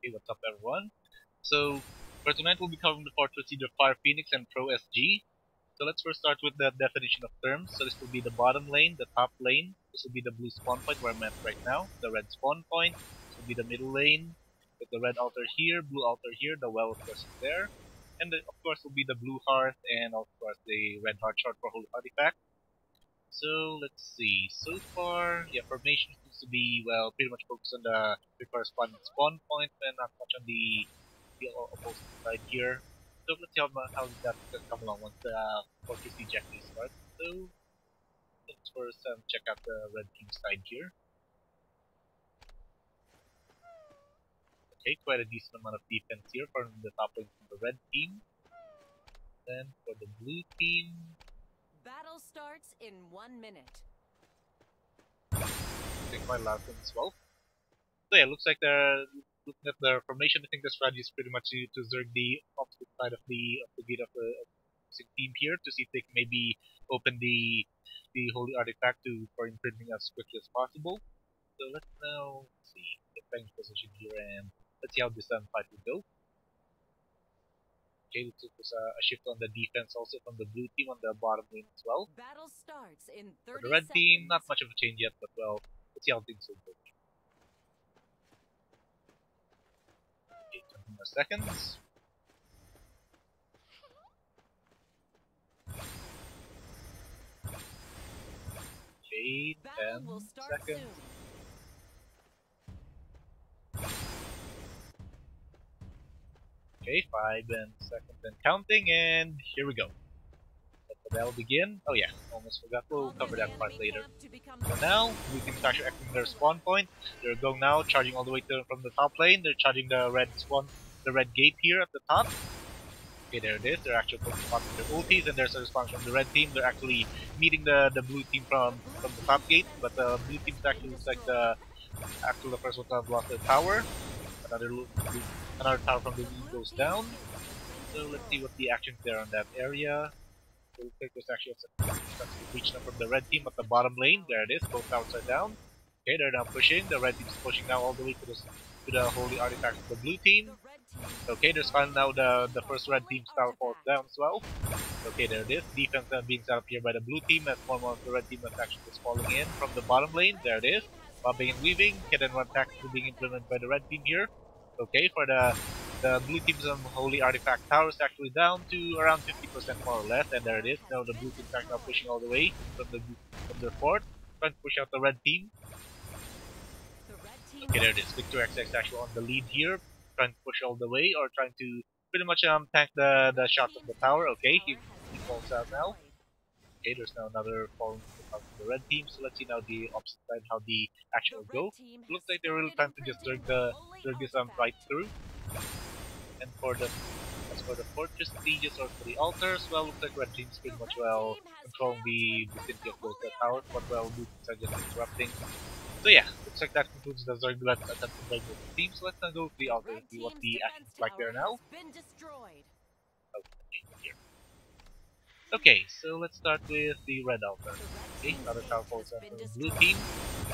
Hey, what's up everyone? So, for tonight we'll be covering the fortress either Firephoenix and ProSG. So let's first start with the definition of terms. So this will be the bottom lane, the top lane. This will be the blue spawn point where I'm at right now. The red spawn point. This will be the middle lane. With the red altar here, blue altar here, the well of course is there. And of course will be the blue hearth and of course the red heart shard for holy artifact. So let's see. So far, yeah, formation seems to be well pretty much focused on the corresponding spawn point and not much on the opposing side here. So let's see how that can come along once the fortress siege actually starts. So let's first check out the red team side here. Okay, quite a decent amount of defense here from the top lane from the red team. Then for the blue team, battle starts in 1 minute. take my last one as well. So yeah, looks like they're looking at the formation. I think the strategy is pretty much to zerg the opposite side of the gate of the opposing team here to see if they can maybe open the holy artifact for imprinting as quickly as possible. So let's now see the flank position here and let's see how this fight will go. Okay, let's look for a shift on the defense also from the blue team on the bottom lane as well. Battle starts in 30 For the red seconds. team, not much of a change yet, but well, let's see how things will go. Okay, 20 more seconds. Okay, 10 seconds. Soon. Okay, 5 seconds and counting, and here we go. Let the battle begin. Oh yeah, almost forgot. We'll cover that part later. For now, blue team's actually acting their spawn point. They're going now, charging all the way from the top lane. They're charging the red gate here at the top. Okay, there it is. They're actually popping their ultis, and there's a response from the red team. They're actually meeting the blue team from the top gate, but the blue team's actually looks like the first one to have lost their tower. Another tower from the blue goes down. So let's see what the actions there on that area. So it looks like there's actually a breach now from the red team at the bottom lane. There it is. Both towers are down. Okay, they're now pushing. The red team's pushing now all the way to the holy artifact of the blue team. Okay, there's finally now the first red team's tower falls down as well. Okay, there it is. Defense being set up here by the blue team as one of the red team is actually just falling in from the bottom lane. There it is. Bobbing and weaving. Hit and run tactics being implemented by the red team here. Okay, for the blue team's holy artifact tower is actually down to around 50% more or less, and there it is. Now the blue team's actually now pushing all the way from their fort, trying to push out the red team. Okay, there it is. Victor XX actually on the lead here, trying to push all the way, or trying to pretty much tank the shots of the tower. Okay, he falls out now. Okay, there's now another falling out of the red team, so let's see now the opposite side how the action will go. Looks like they're really trying to just zerg this right through. And as for the fortress sieges or for the altars, well, looks like red team's pretty much well controlling the vicinity of those towers, but well, blue teams are just interrupting. So yeah, looks like that concludes the zerg attempt by both teams. So let's now go to the altar and see what the action's like there now. Okay, so let's start with the red altar. Okay, another tower falls on the blue team.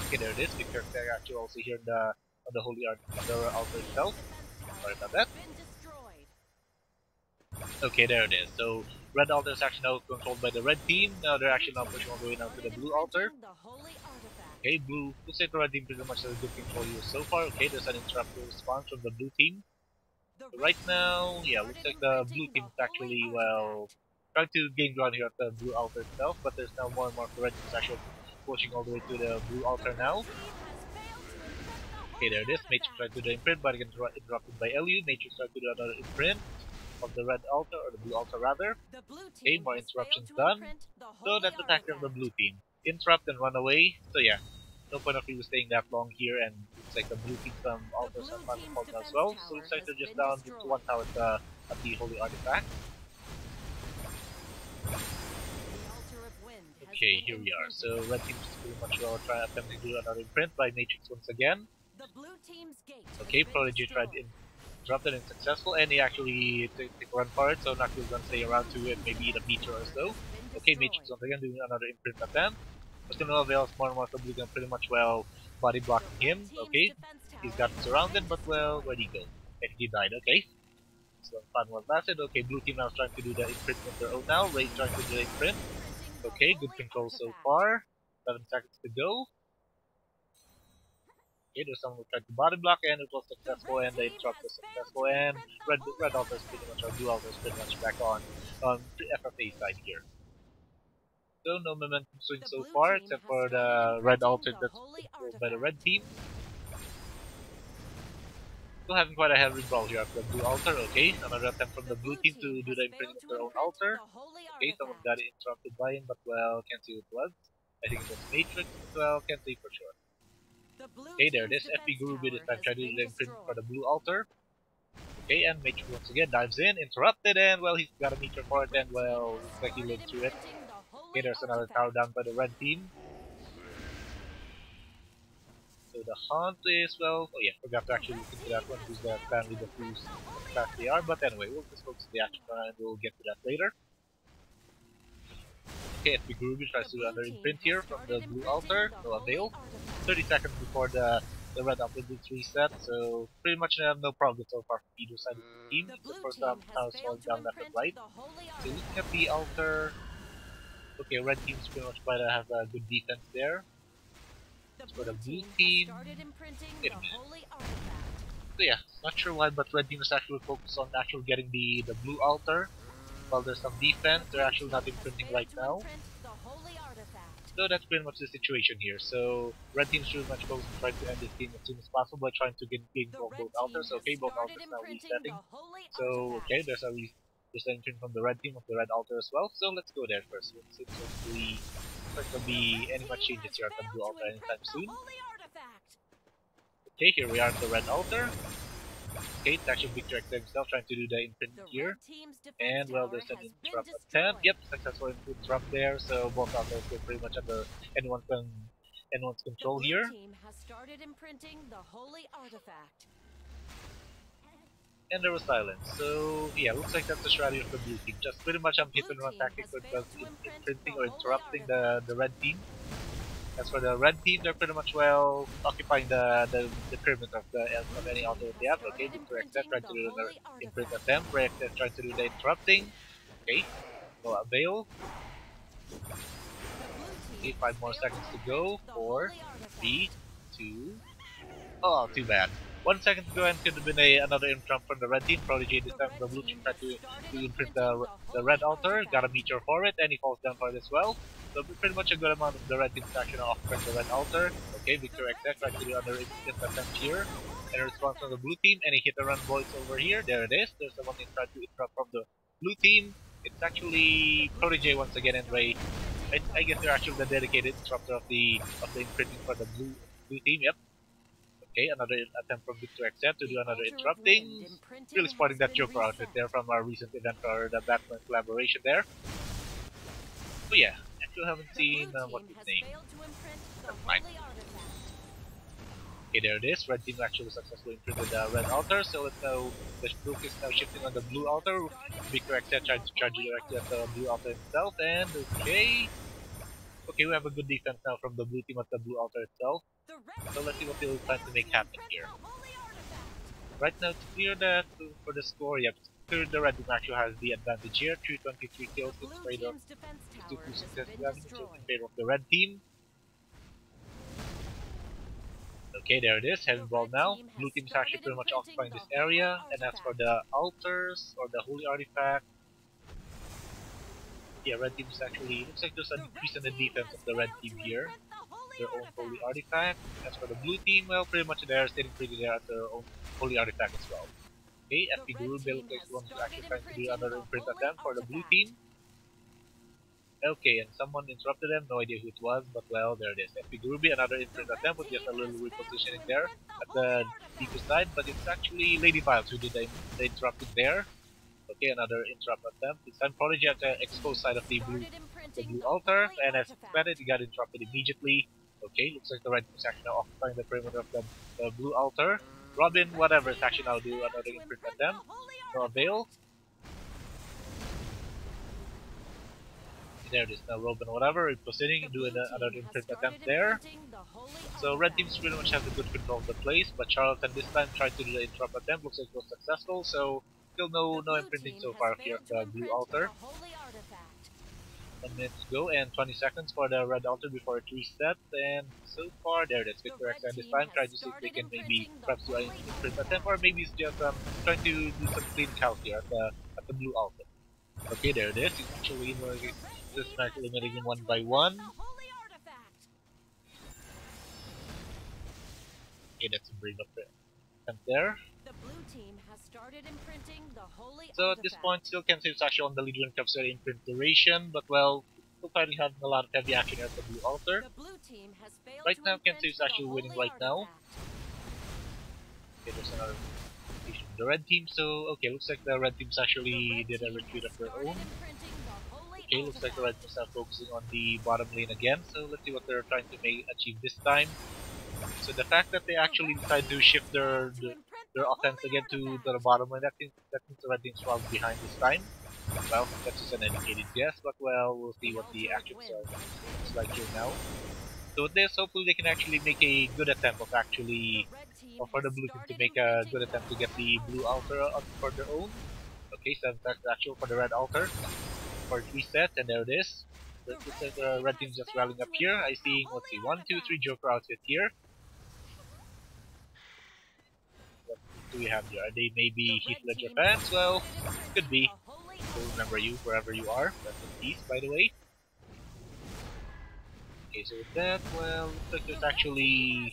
Okay, there it is. Victor actually also here on the holy altar itself. Sorry about that. Okay, there it is. So red altar is actually now controlled by the red team. Now they're actually now pushing all the way now to the blue altar. Okay, blue looks like the red team pretty much has a good control here so far. Okay, there's an interrupted response from the blue team. So right now, yeah, looks like the blue team is actually well trying to gain ground here at the blue altar itself, but there's now more and more of the red team is actually pushing all the way to the blue altar now. Okay, there it is. Matrix tried to do the imprint, but again interrupted by LU. Matrix tried to do another imprint of the red altar, or the blue altar rather. Okay, more interruptions done. So that's the tactic of the blue team. Interrupt and run away. So yeah, no point of really staying that long here, and looks like the blue team altars are finally fallen as well. So looks like they're just down to one tower at the holy artifact. Okay, here we are. So red team's pretty much well attempting to do another imprint by Matrix once again. Okay, ProSG tried interrupted and successful, and he actually took a run for it, so not really gonna stay around to it, maybe eat a meteor or so. Okay, Matrix once again doing another imprint attempt. But no avails, more and more of Blue pretty much well body blocking him. Okay, he's got surrounded, but well, where'd he go? And he died, okay. So fun one lasted. Okay, blue team now is trying to do the imprint of their own now. Ray trying to do the imprint. Okay, good control so far. 7 seconds to go. Okay, there's someone who tried to body block and it was successful and the interrupt was successful and red altar is pretty much, or blue altar is pretty much back on the FFA side here. So no momentum swing so far except for the red altar that's controlled by the red team. Still having quite a heavy brawl here after the blue altar. Okay, another attempt from the blue team to do the imprinting of their own altar. Okay, someone got it interrupted by him, but well, can't see who it was. I think it was Matrix, but well, can't say for sure. Okay, there it is. FP Guru this time tried to do the imprint for the blue altar. Okay, and Matrix once again dives in, interrupted, and well, he's got a meter for it, and well, looks like he lived through it. Okay, there's another tower down by the red team. So the hunt is, well, oh yeah, forgot to actually look into that one, who's the family that who's how fast they are, but anyway, we'll just focus on the action and we'll get to that later. Okay, FP Guru tries to do another imprint here from the blue altar, no avail. 30 seconds before the red altar gets reset, so pretty much no progress so far from either side of the team. The first time now slowing down left and right. So looking at the altar, okay, red team's pretty much try to have a good defense there. As for the blue team, wait a minute. So yeah, not sure why, but red team is actually focused on actually getting the blue altar. While there's some defense, they're actually not imprinting right now. So that's pretty much the situation here. So red team's pretty much focused on trying to end this game as soon as possible by trying to gain control of both altars. Okay, both altars now resetting. So okay, there's an imprint from the red team of the red altar as well. So let's go there first. Since hopefully there'll be any much changes here at the blue altar anytime soon. Okay, here we are at the red altar. Okay, it's actually Victor X himself trying to do the imprint here. And well, there's an interrupt attempt. Yep, successful interrupt there. So both altars are pretty much under anyone's control here. And there was silence. So yeah, looks like that's the strategy of the blue team. Just pretty much hit and run tactics with imprinting or interrupting the red team. As for the red team, they're pretty much well occupying the pyramid of any altar that they have. Okay, Victor X tried to do another imprint attempt. Ray X tried to do the interrupting. Okay, no avail. Okay, 5 more seconds to go. 4, 3, 2. Oh, too bad. 1 second to go and could have been another interrupt from the red team. ProSG this time the blue team tried to imprint the red altar, got a meteor for it, and he falls down for it as well. So pretty much a good amount of the red team's action occupying the red altar. Okay, Victor X tried to do another imprint attempt here. And a response from the blue team, and he hit the run voice over here. There it is. There's someone who tried to interrupt from the blue team. It's actually ProSG once again and Ray. I guess they're actually the dedicated disruptor of the imprinting for the blue team. Yep. Okay, another attempt from Victor X to do another interrupting. Really spotting that Joker outfit there from our recent event or the Batman collaboration there. So yeah, actually haven't seen what's his name. Never mind. Okay, there it is. Red team actually successfully imprinted the red altar, so let's know the focus is now shifting on the blue altar. Victor X tried to charge directly at the blue altar himself, and okay. Okay, we have a good defense now from the blue team at the blue altar itself. So let's see what they'll plan to make happen here. Right now, it's clear that for the score, yep, it's clear the red team actually has the advantage here. 323 kills in favor of 62 success damage in favor of the red team. Okay, there it is, heavy ball now. Blue team is actually pretty much occupying this area. And as for the altars or the holy artifact, yeah, red team is actually, looks like there's a decrease in the defense of the red team here. Their own holy artifact. As for the blue team, well, pretty much they're sitting pretty there at their own holy artifact as well. Okay, FP Guru looks like one who's actually trying to do another imprint attempt for the blue team. Okay, and someone interrupted them, no idea who it was, but well, there it is. FP Guru, another imprint attempt with just a little repositioning there at the deeper side, but it's actually Lady Viles who did the interrupting there. Okay, another interrupt attempt. This time ProSG at the exposed side of the blue altar, and as expected, he got interrupted immediately. Okay, looks like the red team is actually now occupying the perimeter of the blue altar. Robin, whatever, is actually now do another imprint attempt. No avail. There it is. Now Robin, whatever, repositioning, do another imprint attempt there. So red teams pretty much have the good control of the place, but Charlatan this time tried to do the interrupt attempt. Looks like it was successful. So still no imprinting so far here at the blue altar. 1 minute to go and 20 seconds for the red altar before it resets. And so far, there it is. Victor X and this time trying to see if they can maybe perhaps do an imprint attempt, or maybe it's just trying to do some clean count here at the blue altar. Okay, there it is. It's actually eliminating one by one. Okay, that's a brave attempt there. So at this point, still can say it's actually on the lead when it comes to the imprint duration, but well, still finally having a lot of heavy action at the blue altar. Right now, can say it's actually winning right now. Okay, there's another rotation of the red team, so okay, looks like the red teams actually did a retreat of their own. Okay, looks like the red teams are focusing on the bottom lane again, so let's see what they're trying to achieve this time. So the fact that they actually decide to shift their offense again to the bottom lane, that means the red team's probably behind this time. Well, that's just an educated guess, but well, we'll see what the actions are like here now. So with this, hopefully they can actually make a good attempt of actually, or for the blue team to make a good attempt to get the blue altar up for their own. Okay, so that's actual for the red altar for 3 sets, and there it is. The red team's just rallying up here. I see, let's see, 1, 2, 3 Joker outfit here. What do we have here? Are they maybe Heath Ledger fans? Well, could be. We'll remember you wherever you are. That's in peace, by the way. Okay, so with that, well, looks like there's actually...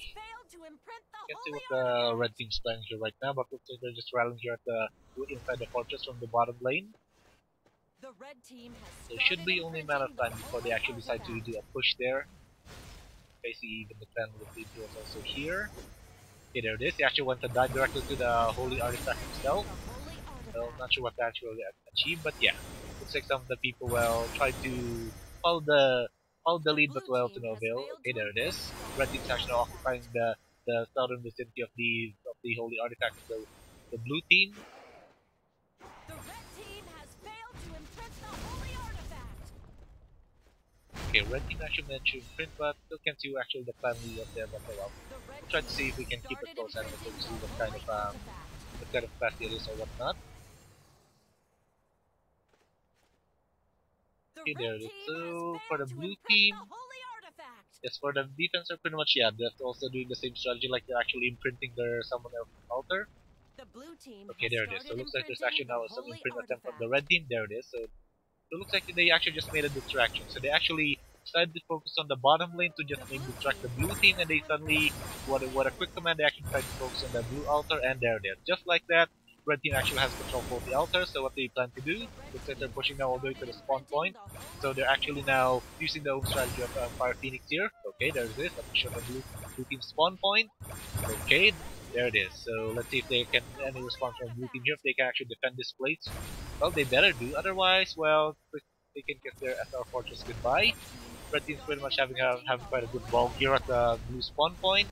Can't see what the red team's playing here right now, but looks like they're just rallying here at inside the fortress from the bottom lane. So it should be only a matter of time before they actually decide to do a push there. I see even the clan with the was also here. Okay, there it is. He actually went to dive directly to the holy artifact himself. So I'm not sure what that actually achieved, but yeah. Looks like some of the people tried to follow the lead, but to no avail. Okay, there it is. Red team's actually occupying the southern vicinity of the holy artifact of the blue team. Okay, red team actually managed to imprint, but still can't see actually the plan lead up there, but well. We'll try to see if we can keep it close and we'll see what kind of capacity it is or whatnot. Okay, there it is. So for the blue team, yes, for the defense are pretty much they're also doing the same strategy, like they're actually imprinting someone else's altar. Okay, there it is. So it looks like there's actually now some imprint attempt from the red team. There it is. So it looks like they actually just made a distraction. So they actually decided to focus on the bottom lane to just maybe distract the blue team, and they suddenly, what a quick command, they actually tried to focus on the blue altar, and there it is. Just like that, red team actually has control of the altar, so what they plan to do, looks like they're pushing now all the way to the spawn point. So they're actually now using the home strategy of Firephoenix here. Okay, there it is. Let me show the blue team spawn point. Okay, there it is. So let's see if they can any response from blue team here, if they can actually defend this place. Well, they better do. Otherwise, well, they can get their SR Fortress goodbye. Red team's pretty much having quite a good ball here at the blue spawn point.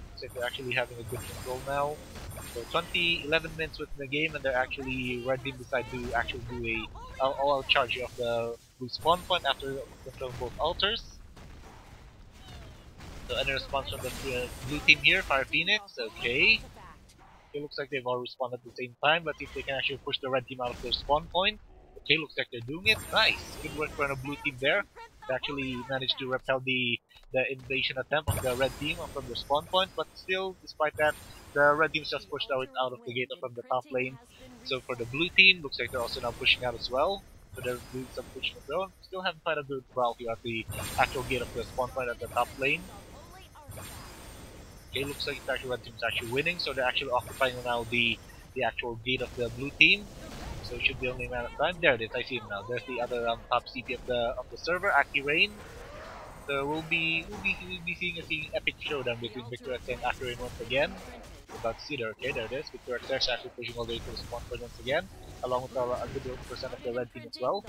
Looks like they're actually having a good control now. So 11 minutes within the game, and they're actually, red team decide to actually do a all-out charge of the blue spawn point after controlling both altars. So any response from the blue team here, Firephoenix, okay. It looks like they've all responded at the same time, but if they can actually push the red team out of their spawn point. Okay, looks like they're doing it. Nice! Good work for the blue team there. They actually managed to repel the invasion attempt of the red team from their spawn point, but still, despite that, the red team's just pushed out of the gate from the top lane. So for the blue team, looks like they're also now pushing out as well. So they're doing some pushing of their own. Still having quite a good brawl here at the actual gate of the spawn point at the top lane. Okay, looks like the red team's actually winning, so they're actually occupying now the actual gate of the blue team. So it should be only a matter of time. There it is, I see him now. There's the other top CP of the server, Aki Rain. So we'll be seeing a epic showdown between Victor X and Aki Rain once again. We're about to see there. Okay, there it is. Victor X actually pushing all the way to the spawn point once again, along with a good percent of the red team as well.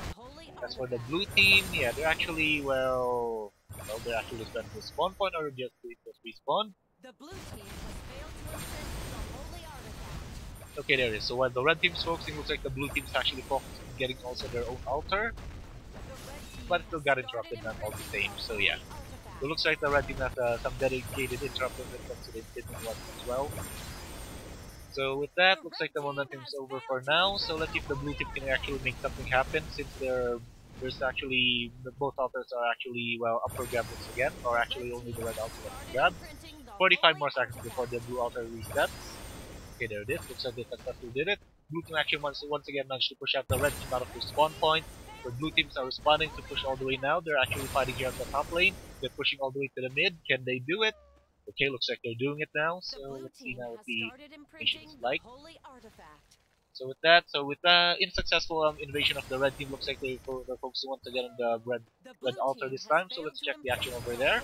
As for the blue team, they're actually they're actually spending the spawn point or just respawn. The blue team has failed to imprint the holy artifact. Okay, there it is. So while the red team's focusing, looks like the blue team's actually focusing on getting also their own altar. but it still got interrupted none all the same, so yeah. So it looks like the red team has some dedicated interrupters when it comes to the imprinting ones as well. So with that, looks like the momentum is over for now, so let's see if the blue team can actually make something happen, since there's actually, both altars are actually, well, up for grab once again, or actually only the red altar left to grab. 45 more seconds before the blue altar resets. Okay, there it is. Looks like they successfully did it. Blue team actually once again managed to push out the red team out of their spawn point. The blue teams are responding to push all the way now. They're actually fighting here at the top lane. They're pushing all the way to the mid. Can they do it? Okay, looks like they're doing it now. So let's see now what the mission is like. So with the unsuccessful invasion of the red team, looks like they're focusing once again on the red altar this time. So let's check the action over there.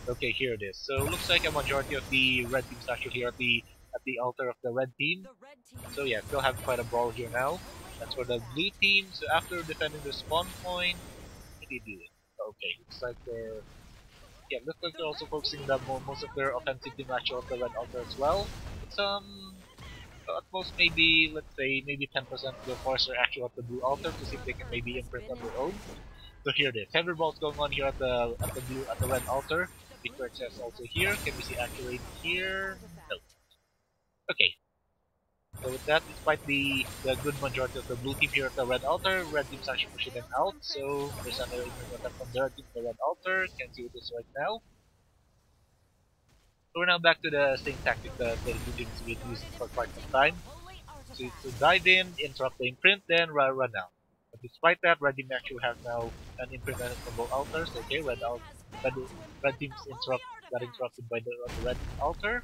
Okay, here it is. So looks like a majority of the red teams actually here at the altar of the red team. So yeah, still have quite a brawl here now. That's for the blue team. So after defending the spawn point, what did they do it? Okay, looks like they're also focusing most of their offensive team actually on the red altar as well. It's at most maybe, let's say maybe 10% of the force are actually at the blue altar to see if they can maybe imprint on their own. So here it is. Heavy brawls going on here at the red altar. Victor XS also here. Can we see accurate here? No. Okay. So with that, despite the good majority of the blue team here at the red altar, red team's actually pushing them out. So there's another imprint attack from the red team to the red altar. Can't see what this right now. So we're now back to the same tactic that the blue team's been using for quite some time. So dive in, interrupt the imprint, then run out. But despite that, red team actually has now an imprint from both altars. Okay, red team's got interrupted by the red altar.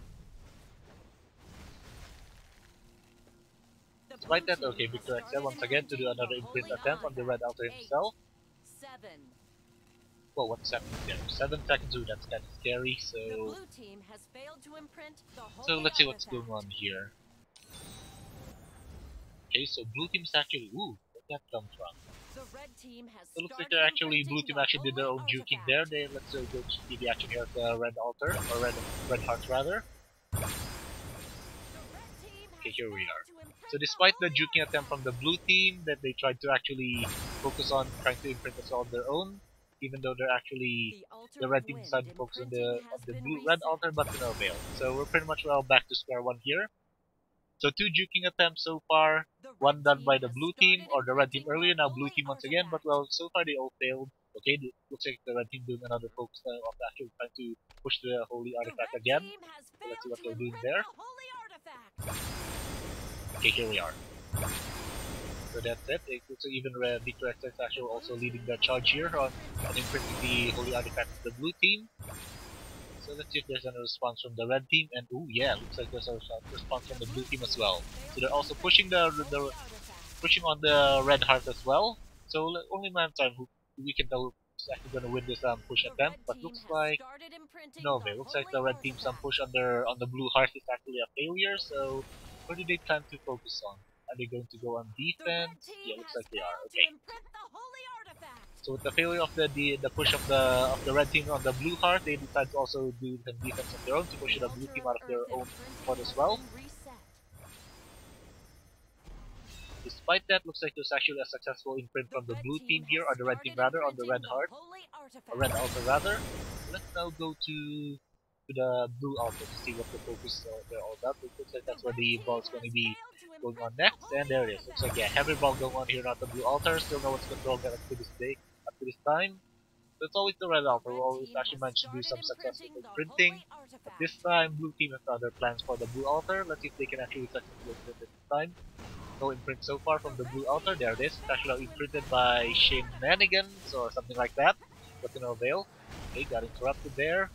Despite that, okay, Victor XL once again to do another imprint attempt on the red altar himself. Well, what's happening there? 7 seconds, ooh, that's kind of scary, so let's see what's going on here. Okay, so blue team's actually, ooh, where'd that come from? So it looks like blue team actually did their own juking there. Let's go see the action here at the red altar, or red heart rather. Okay, here we are. So despite the juking attempt from the blue team, that they tried to actually focus on trying to imprint us all their own, even though they're actually the red team decided to focus on the red altar, but to no avail. So we're pretty much well back to square one here. So 2 juking attempts so far, one done by the blue team or the red team earlier, now blue team once again, but well, so far they all failed. Okay, looks like the red team doing another focus of actually trying to push the holy artifact again. So let's see what they're doing there. Okay, here we are. So that's it. So even Victor X is actually also leading the charge here on imprinting the holy artifact to the blue team. So let's see if there's a response from the red team, and ooh yeah, looks like there's a response from the blue team as well. So they're also pushing pushing on the red heart as well. So only man time who we can tell who's actually gonna win this push attempt, but looks like no, it looks like the red team's push on the blue heart is actually a failure. So what do they plan to focus on? Are they going to go on defense? Yeah, looks like they are. Okay. So with the failure of the push of the red team on the blue heart, they decide to also do some defense of their own to push the blue team out of their own spot as well. Despite that, looks like there's actually a successful imprint from the blue team here, or the red team rather, on the red heart, or red altar rather. So let's now go to the blue altar to see what the focus they're all about. It looks like that's where the ball is going to be going on next, and there it is. Looks like yeah, heavy ball going on here at the blue altar. Still no one's controlling that up to this day, up to this time. So it's always the red altar who always actually managed to do some successful imprinting. But this time, blue team has other plans for the blue altar. Let's see if they can actually successfully imprint it this time. No imprint so far from the blue altar. There it is. It's actually imprinted by Shenanigans or something like that. But to no avail. Okay, got interrupted there.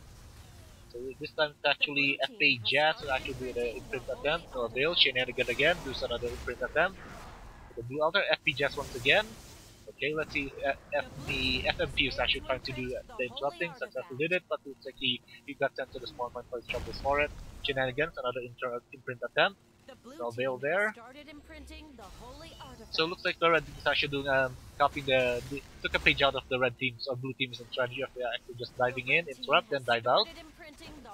So this time it's actually FA Jazz who actually do the imprint attempt. No avail. Shenanigans again. Does another imprint attempt. For the blue altar, FP Jazz once again. Okay, let's see if the FMP is actually trying to do the interrupting. Successfully did it, but it looks like he got sent to the spawn point for his troubles for it. Shenanigans, another imprint attempt. No avail there. So it looks like the red team is actually doing copying took a page out of the red team. So blue team is in strategy of actually just diving in, interrupt, then dive out.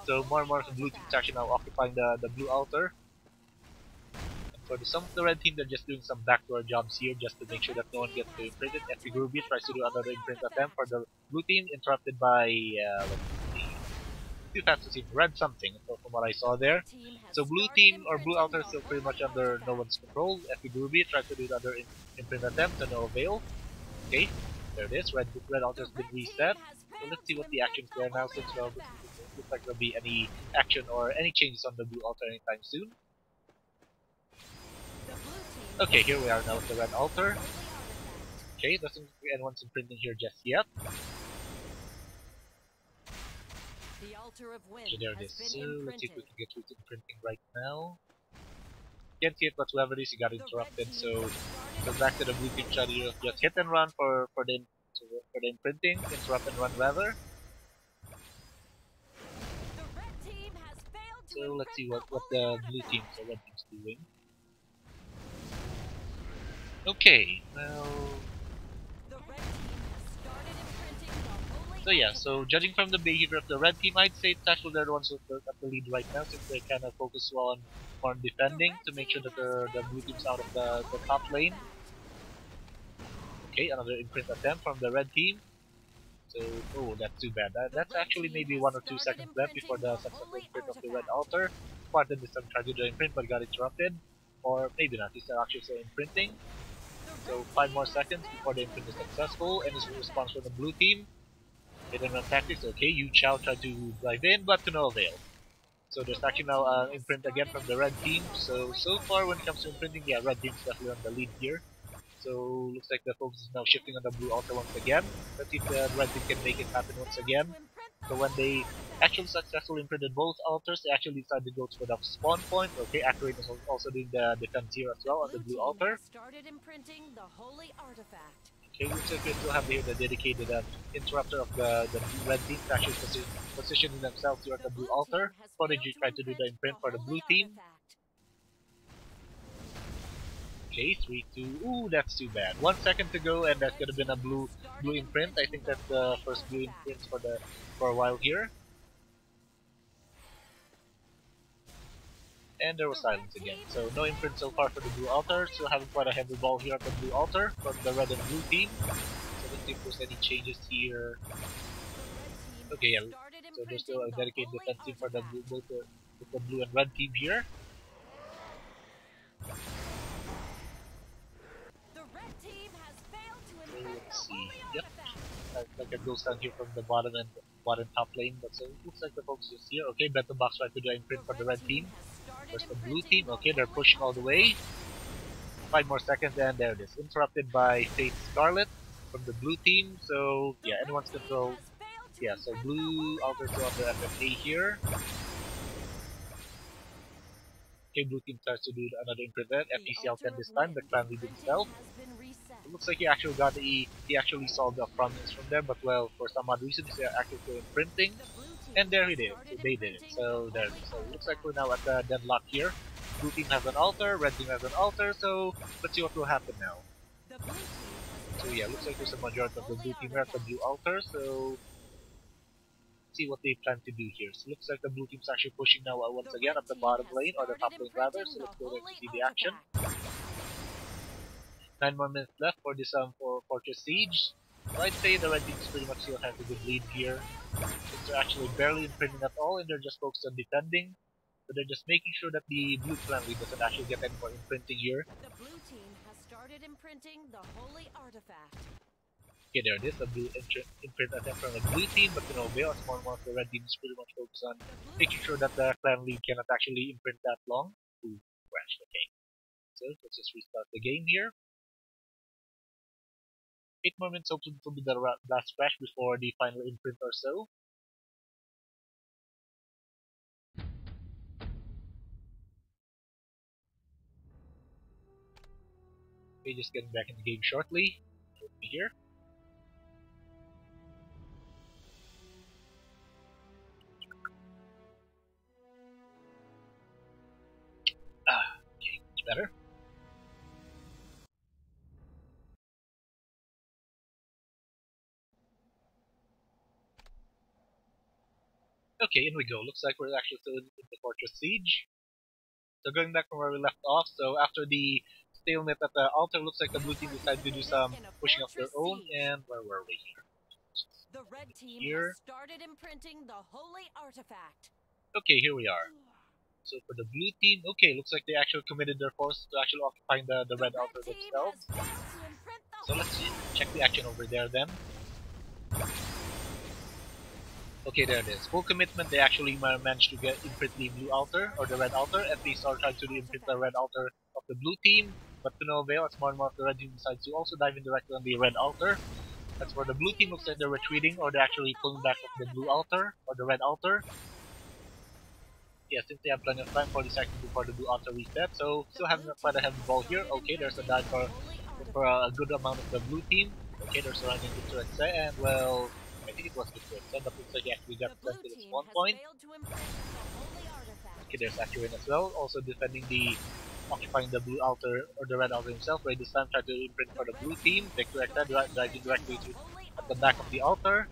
So more and more of the blue team is actually now occupying the blue altar. For some of the red team, they're just doing some backdoor jobs here just to make sure that no one gets to imprint it. FP Groovy tries to do another imprint attempt for the blue team, interrupted by, let's see, too fast to see, red something, from what I saw there. So blue team, or blue altar is still pretty much under no one's control. FP Groovy tries to do another imprint attempt to no avail. Okay, there it is, red altar has been reset. So let's see what the action's there now, since well, it looks like there'll be any action or any changes on the blue altar anytime soon. Okay, here we are now with the red altar. Okay, doesn't look like anyone's imprinting here just yet. Okay, there it is. So let's see if we can get through to imprinting right now. Can't see it, but whoever it is, he got interrupted. So back to the blue team try to just hit and run for the imprinting, interrupt and run rather. So let's see what the blue team, so red team's doing. Okay, well. So yeah, so judging from the behavior of the red team, I'd say it's actually they're the ones with at the lead right now, since they kind of focus on defending to make sure that the blue team's out of the top lane. Okay, another imprint attempt from the red team. So, oh, that's too bad. That's actually maybe 1 or 2 seconds left before the successful imprint of the red altar. Spartan this time tried to do the imprint but got interrupted. Or maybe not, he's actually still imprinting. So 5 more seconds before the imprint is successful, and this is a response from the blue team. Hit and run tactics, okay, Yu Chao tried to drive in, but to no avail. So there's actually now an imprint again from the red team. So far when it comes to imprinting, yeah, red team's definitely on the lead here. So looks like the focus is now shifting on the blue altar once again. Let's see if the red team can make it happen once again. So when they actually successfully imprinted both altars, they actually decided to go for the spawn point. Okay, Accurate is also doing the defense here as well on the blue altar. Okay, looks like we still have here the dedicated interrupter of the red team actually positioning themselves here at the blue altar. ProSG tried to do the imprint for the blue team. Okay, 3, 2, ooh, that's too bad. 1 second to go, and that's gonna been a blue imprint. I think that's the first blue imprint for a while here. And there was silence again. So no imprint so far for the blue altar. Still having quite a heavy ball here at the blue altar from the red and blue team. So let's see if there's any changes here. Okay, yeah. So there's still a dedicated defense team for the blue, both with the blue and red team here. Let's see. Yep. Like a ghost down here from the bottom and bottom top lane, but so it looks like the focus is here. Okay, Battle Box tried to do an imprint for the red team. There's the blue team. Okay, they're pushing all the way. 5 more seconds, and there it is. Interrupted by Faith Scarlet from the blue team. So yeah, anyone's control. Yeah, so blue altar still under FFA here. Okay, blue team tries to do another imprint. FTCL 10 this time. The clan lead himself. It looks like he actually got he actually solved the promise from there, but well, for some odd reason, he's actually still imprinting, and there he did. So they did it. So there. So it looks like we're now at the deadlock here. Blue team has an altar, red team has an altar. So let's see what will happen now. So yeah, looks like there's a majority of the blue team here at the blue altar. So let's see what they plan to do here. So looks like the blue team's actually pushing now once again up the bottom lane or the top lane rather. So let's go there to see the action. 9 more minutes left for this for Fortress Siege. So I'd say the red team pretty much still has a good lead here. Since they're actually barely imprinting at all and they're just focused on defending. So they're just making sure that the blue clan lead doesn't actually get any more imprinting here. The blue team has started imprinting the holy artifact. Okay, there it is, a blue imprint attempt from the blue team, but no avail as more and more of the red team is pretty much focused on making sure that the clan lead cannot actually imprint that long. Ooh, crashed, okay. So let's just restart the game here. 8 more minutes, hopefully it will be the last crash before the final imprint or so. Okay, just getting back in the game shortly. Here. Okay, much better. Okay, in we go. Looks like we're actually still in the Fortress Siege. So going back from where we left off, so after the stalemate at the altar, looks like the blue team decided to do some pushing of their own, and where were we here? The red team Here. has started imprinting the holy artifact. Okay, here we are. So for the blue team, okay, looks like they actually committed their forces to actually occupying the red altar themselves. So let's check the action over there then. Okay, there it is. Full commitment, they actually managed to imprint the blue altar, or the red altar, at least are trying to imprint the red altar of the blue team, but to no avail as more and more of the red team decides to also dive in directly on the red altar. That's where the blue team looks like they're retreating, or they're actually pulling back of the blue altar, or the red altar. Yeah, since they have plenty of time, 40 seconds before the blue altar reset, so still having quite a heavy ball here. Okay, there's a dive for a good amount of the blue team. Okay, they're surrounding Victor Exe, and well, I think it was Victor Exe, but looks like he actually got sent to the spawn point. Okay, there's Akirin as well, also defending occupying the blue altar, or the red altar himself, where this time tried to imprint for the blue team. Victor Exe diving directly at the back of the altar,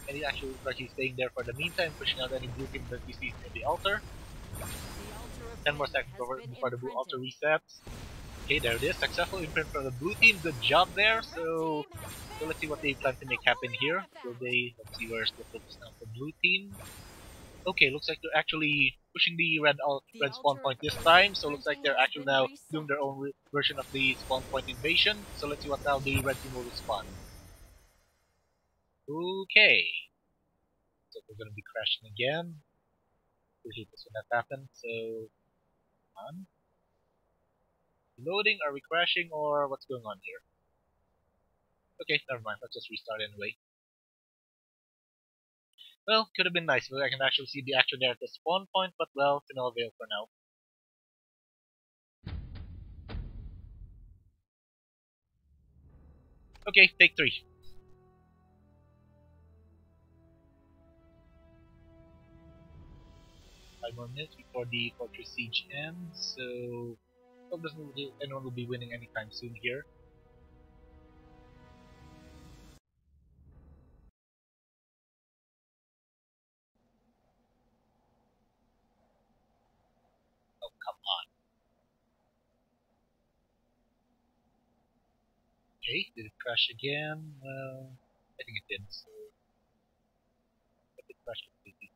and he actually looks like he's staying there for the meantime, pushing out any blue team that he sees near the altar. 10 more seconds before the blue altar resets. Okay, there it is. Successful imprint from the blue team. Good job there. So let's see what they plan to make happen here. Let's see where's the focus now for blue team. Okay, looks like they're actually pushing the red spawn point this time. So looks like they're actually now doing their own version of the spawn point invasion. So let's see what how the red team will respond. Okay. So we're gonna be crashing again. We'll hate this when that happens. So on. Loading, are we crashing, or what's going on here? Okay, never mind, let's just restart anyway. Well, could have been nice if I can actually see the action there at the spawn point, but well, to no avail for now. Okay, take 3. 5 more minutes before the fortress siege ends, so well, doesn't look anyone will be winning anytime soon here. Oh, come on. Okay, did it crash again? Well, I think it did, so let it crash completely.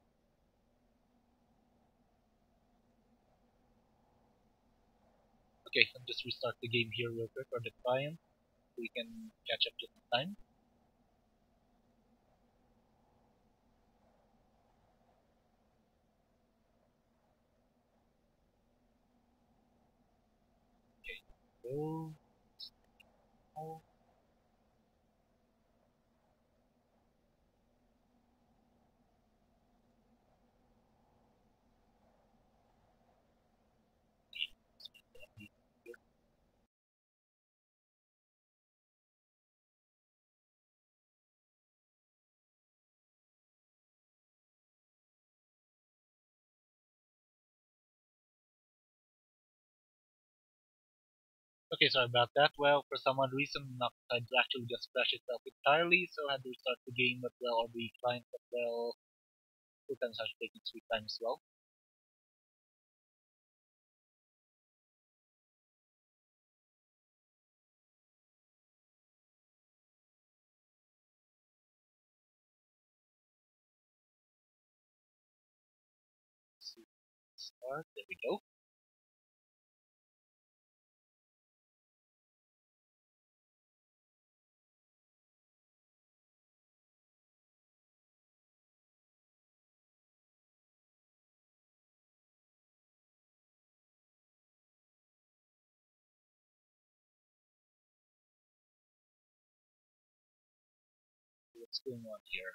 Okay, I'll just restart the game here real quick on the client, so we can catch up just in time. Okay, so okay, sorry about that. Well, for some odd reason, not decided to actually just crash itself entirely, so I had to restart the game, but well, or the client, but well, 2 times actually taking 3 times as well. So, start, there we go. What's going on here?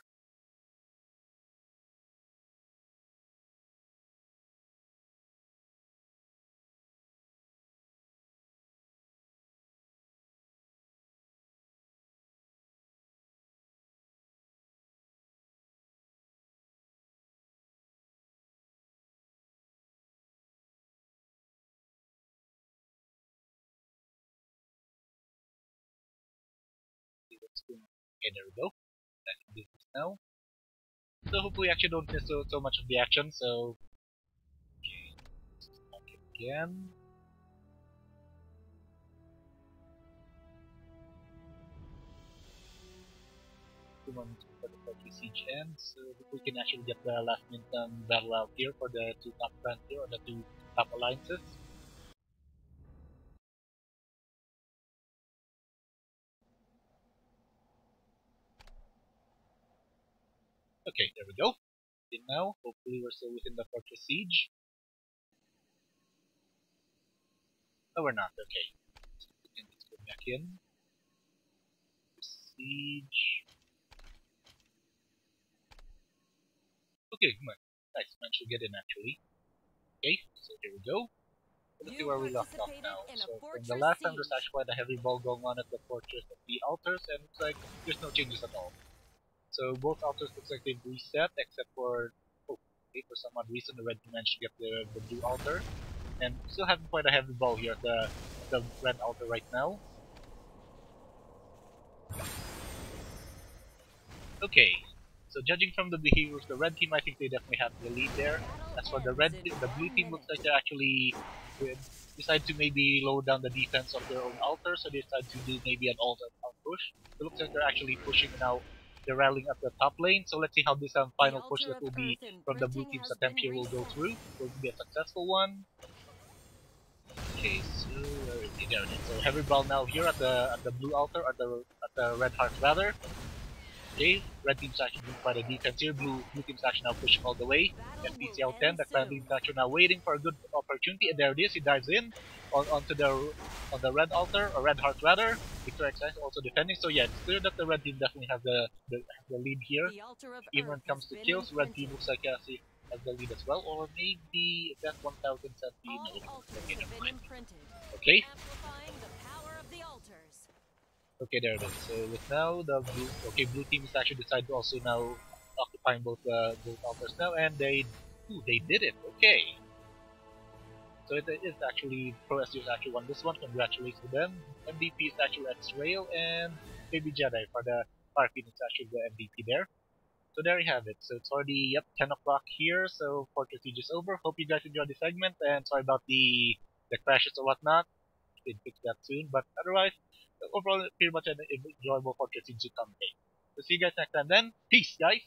See what's going on. Okay, there we go. Back in business now. So hopefully we actually don't miss so much of the action, so again. For the Fortress Siege ends, so we can actually get the last minute battle out here for the two top clans here, or the two top alliances. Okay, there we go. And now, hopefully we're still within the Fortress Siege. No, we're not. Okay. We can just go back in. Siege. Okay, nice. Managed to get in actually. Okay, so here we go. Let's see where we left off now. So from the last time, there's actually quite a heavy ball going on at the fortress of the altars, and it's like there's no changes at all. So both altars looks like they've reset, except for for some odd reason the red team managed to get the blue altar, and still having quite a heavy ball here at the red altar right now. Okay, so judging from the behavior of the red team, I think they definitely have the lead there. As for the the blue team looks like they actually decide to maybe lower down the defense of their own altar, so they decide to do maybe an all-out push. It looks like they're actually pushing now. They're rallying up the top lane, so let's see how this final push that will be from the blue team's attempt here will go through. Will it be a successful one? Okay, so there it is. So heavy ball now here at the blue altar, at the red heart rather. Okay, red team's actually doing quite a defense here. Blue team's actually now pushing all the way. FPCL 10, the clan team's actually now waiting for a good opportunity, and there it is. He dives in onto the red altar, or red heart rather. Victor X also defending. So yeah, it's clear that the red team definitely have the lead here. Even when it comes to kills, red team looks like has the lead as well, or maybe that 1070. No, okay, never mind. Okay. Okay, there it is. So with now the blue team is actually decided to also now occupying both altars now, and they did it. Okay. So it is actually ProSG has actually won this one. Congratulations to them. MVP is actually X-Rail, and Baby Jedi for the Firephoenix actually the MVP there. So there you have it. So it's already 10 o'clock here. So Fortress Siege is over. Hope you guys enjoyed the segment, and sorry about the crashes or whatnot. We'll fix that soon, but otherwise, overall, pretty much an enjoyable Fortress Siege campaign. So see you guys next time then. Peace, guys!